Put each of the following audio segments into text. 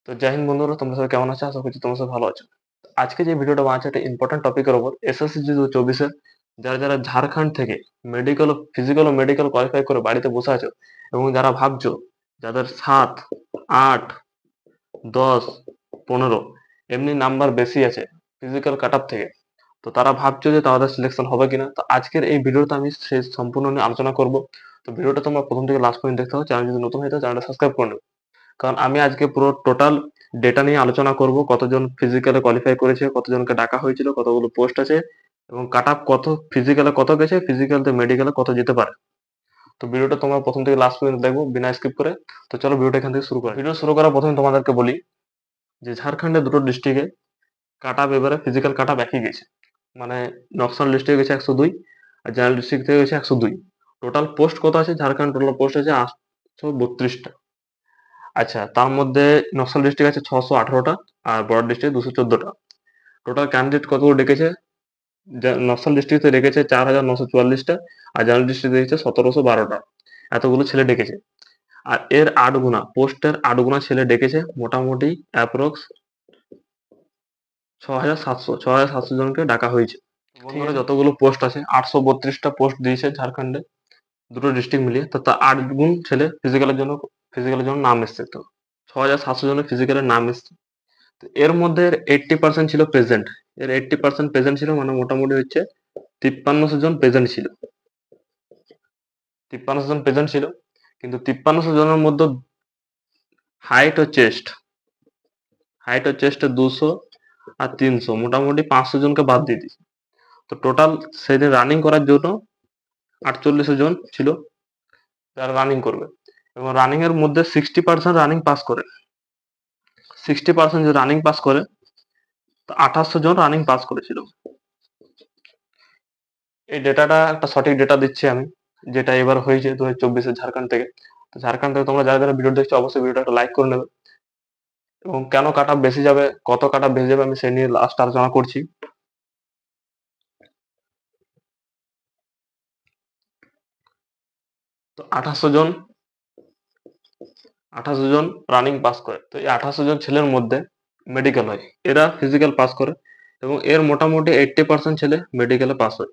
তো জয় হিন্দ বন্ধুরা, তোমরা সবাই কেমন আছো? আশা করছি তোমরা সব ভালো আছো। আজকে যে ভিডিওটা বানাচ্ছি একটা ইম্পর্টেন্ট টপিকের উপর, এসএসসি 2024 যারা যারা ঝাড়খণ্ড থেকে মেডিকেল, ফিজিক্যাল ও মেডিকেল কোয়ালিফাই করে বাড়িতে বসে আছো, এবং যারা ভাবছো যাদের 7, 8, 10, 15 এমনি নাম্বার বেশি আছে ফিজিক্যাল কাট আপ থেকে, তো তারা ভাবছো যে তাদের সিলেকশন হবে কিনা। তো আজকের এই ভিডিওতে আমি সেই সম্পূর্ণ নিয়ে আলোচনা করব। তো ভিডিওটা তোমরা প্রথম থেকে লাস্ট পর্যন্ত দেখতে হবে। চ্যানেল যদি নতুন হয়ে থাকে চ্যানেলটা সাবস্ক্রাইব করে নেবে, কারণ আমি আজকে পুরো টোটাল ডেটা নিয়ে আলোচনা করব। কতজন ফিজিক্যালে কোয়ালিফাই করেছে, কতজনকে ডাকা হয়েছিল, কতগুলো পোস্ট আছে, এবং কাট আপ কত ফিজিক্যালে কত গেছে, ফিজিক্যাল থেকে মেডিকেলে কত যেতে পারে। তো ভিডিওটা তোমরা প্রথম থেকে লাস্ট পর্যন্ত দেখবো বিনা স্কিপ করে। তো চলো ভিডিওটা এখান থেকে শুরু করি। ভিডিও শুরু করার প্রথমে তোমাদেরকে বলি যে ঝাড়খণ্ডের দুটো ডিস্ট্রিক্টে কাট আপ এবারে ফিজিক্যাল কাট আপ একই গেছে। মানে নকশাল ডিস্ট্রিক্টে গেছে 102, আর জেনারেল ডিস্ট্রিক্ট থেকে গেছে 102। টোটাল পোস্ট কত আছে ঝাড়খণ্ড? টোটাল পোস্ট আছে 832টা। আচ্ছা, তার মধ্যে নকশাল ডিস্ট্রিক্ট আছে 618টা, আর বর্ডার ডিস্ট্রিক্ট 214টা। টোটাল ক্যান্ডিডেট কতগুলো ডেকেছে? নকশাল ডিস্ট্রিক্টে রেখেছে 4944টা, আর জেনারেল ডিস্ট্রিক্টে রেখেছে 1712টা। এতগুলো ছেলে ডেকেছে। আর এর 8 গুণা, পোস্টের 8 গুণা ছেলে ডেকেছে, মোটামুটি অ্যাপ্রক্স 6700 জনকে ডাকা হয়েছে। বন্ধুরা, যতগুলো পোস্ট আছে 832টা পোস্ট দিয়েছে ঝাড়খণ্ডে, দুটো ডিস্ট্রিক্ট মিলিয়ে। তো তার 8 গুণ ছেলে ফিজিক্যালের জন্য নাম এসছে। তো 6700 জনের ফিজিক্যালের নাম এসছে। তো এর মধ্যে 80% ছিল প্রেজেন্ট। এর 80% প্রেজেন্ট ছিল, মানে মোটামুটি হচ্ছে 5300 জন প্রেজেন্ট ছিল। 5300 জন প্রেজেন্ট ছিল, কিন্তু 5300 জনের মধ্যে হাইট ও চেস্টে 200 আর 300, মোটামুটি 500 জনকে বাদ দিয়ে দিয়েছে। তো টোটাল সেদিন রানিং করার জন্য 48 জন ছিল যারা রানিং করবে, এবং রানিং এর মধ্যে 60% রানিং পাস করে। 60% যে রানিং পাস করে, 2800 জন রানিং পাস করেছিল। এই ডেটাটা একটা সঠিক ডেটা দিচ্ছি আমি, যেটা এবার হয়েছে 2024 ঝাড়খণ্ড থেকে। তো ঝাড়খণ্ড থেকে তোমরা যারা যারা ভিডিও দেখছো অবশ্যই ভিডিওটা একটা লাইক করে নেবে, এবং কেন কাট আপ বেশি যাবে, কত কাট আপ বেশি যাবে, আমি সেই নিয়ে লাস্ট আলোচনা করছি। তো 2800 জন রানিং পাস করে। তো এই 2800 জন ছেলের মধ্যে মেডিকেল হয়, এরা ফিজিক্যাল পাস করে, এবং এর মোটামুটি 80% ছেলে মেডিকেলে পাস হয়।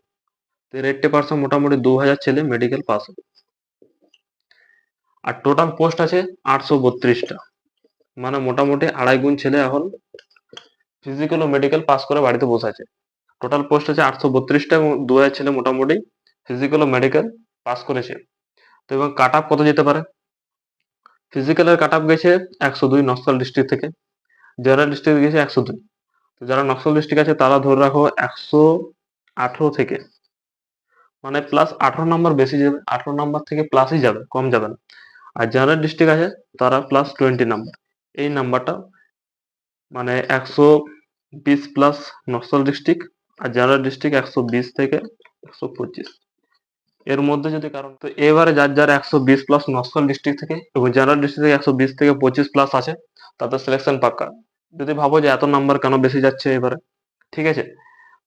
তো এর 80% মোটামুটি 2000 ছেলে মেডিকেল পাস হয়। আর টোটাল পোস্ট আছে 832টা, মানে মোটামুটি 2.5 গুণ ছেলে এখন ফিজিক্যাল ও মেডিকেল পাস করে বাড়িতে বসে আছে। টোটাল পোস্ট আছে 832টা, এবং 2000 ছেলে মোটামুটি ফিজিক্যাল ও মেডিকেল পাস করেছে। তো এবং কাট আপ কত যেতে পারে? ফিজিক্যালের কাট আপ গেছে 102 নকশাল ডিস্ট্রিক্ট থেকে, জেনারেল ডিস্ট্রিক্ট গেছে 102। তো যারা নকশাল ডিস্ট্রিক্ট আছে তারা ধরে রাখো 118 থেকে, মানে প্লাস 18 নাম্বার বেশি যাবে, 18 নাম্বার থেকে প্লাসই যাবে, কম যাবে না। আর জেনারেল ডিস্ট্রিক্ট আছে তারা প্লাস 20 নাম্বার। এই নাম্বারটা মানে 120 প্লাস নকশাল ডিস্ট্রিক্ট, আর জেনারেল ডিস্ট্রিক্ট 120 থেকে 125। এর মধ্যে যদি কারণ, তো এবারে যার যার 120 প্লাস নকশাল ডিস্ট্রিক্ট থেকে এবং জেনারেল ডিস্ট্রিক্ট থেকে 120 থেকে 25 প্লাস আছে, তাদের সিলেকশন পাক্কা। যদি ভাবো যে এত নাম্বার কেন বেশি যাচ্ছে এবারে, ঠিক আছে।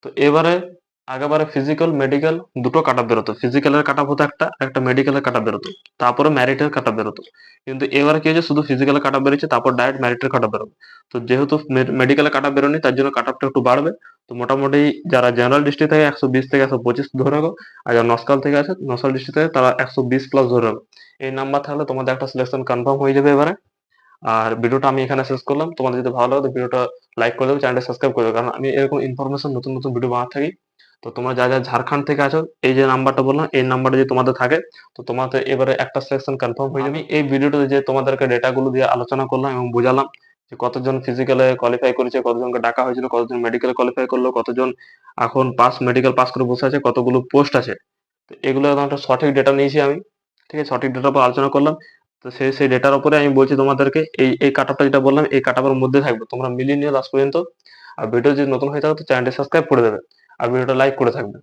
তো এবারে আগেবারে ফিজিক্যাল মেডিকেল দুটো কাট আপ বেরোতো, ফিজিক্যালের কাট আপ হতো একটা, একটা মেডিকেলের কাট আপ বেরোতো, তারপরে ম্যারিটের কাট আপ বেরোতো। কিন্তু এবারে কি হয়েছে, শুধু ফিজিক্যালের কাট আপ বেরোচ্ছে, তারপর ডাইরেক্ট ম্যারিটের কাট আপ বেরোবে। তো যেহেতু মেডিকেলের কাট আপ বেরোনি, তার জন্য কাট আপটা একটু বাড়বে। তো মোটামুটি যারা জেনারেল ডিস্ট্রিক্ট থেকে 120 থেকে 125 ধরে রাখো, আর যারা নস্কাল থেকে আছে নকশাল ডিস্ট্রিক্ট থেকে তারা 120 প্লাস ধরে রাখো। এই নাম্বার থাকলে তোমাদের একটা সিলেকশন কনফার্ম হয়ে যাবে এবারে। আর ভিডিওটা আমি এখানে শেষ করলাম। তোমাদের যদি ভালো লাগে তো ভিডিওটা লাইক করে দেবে, চ্যানেলটা সাবস্ক্রাইব করে দেবে, কারণ আমি এরকম ইনফরমেশন নতুন নতুন ভিডিও বানাতে থাকি। তো তোমরা যা যা ঝাড়খণ্ড থেকে আছো, এই যে নাম্বারটা বললাম, এই নাম্বারটা যদি তোমাদের থাকে, তো তোমাদের এবারে একটা সিলেকশন কনফার্ম হয়ে যাবে। আমি এই ভিডিওতে যে তোমাদেরকে ডেটাগুলো দিয়ে আলোচনা করলাম এবং বোঝালাম যে কতজন ফিজিক্যালে কোয়ালিফাই করেছে, কতজনকে ডাকা হয়েছিল, কতজন মেডিকেল কোয়ালিফাই করলো, কতজন এখন মেডিকেল পাস করে বসে আছে, কতগুলো পোস্ট আছে, তো এগুলো একটা সঠিক ডেটা নিয়েছি আমি, ঠিক আছে। সঠিক ডেটার উপর আলোচনা করলাম। তো সেই ডেটার উপরে আমি বলছি তোমাদেরকে, এই কাট আপটা যেটা বললাম এই কাট আপের মধ্যে থাকবে, তোমরা মিলিয়ে নিও লাস্ট পর্যন্ত। আর ভিডিও যদি নতুন হয়ে থাকে তো চ্যানেলটি সাবস্ক্রাইব করে দেবে, আর ভিডিওটা লাইক করে থাকবে।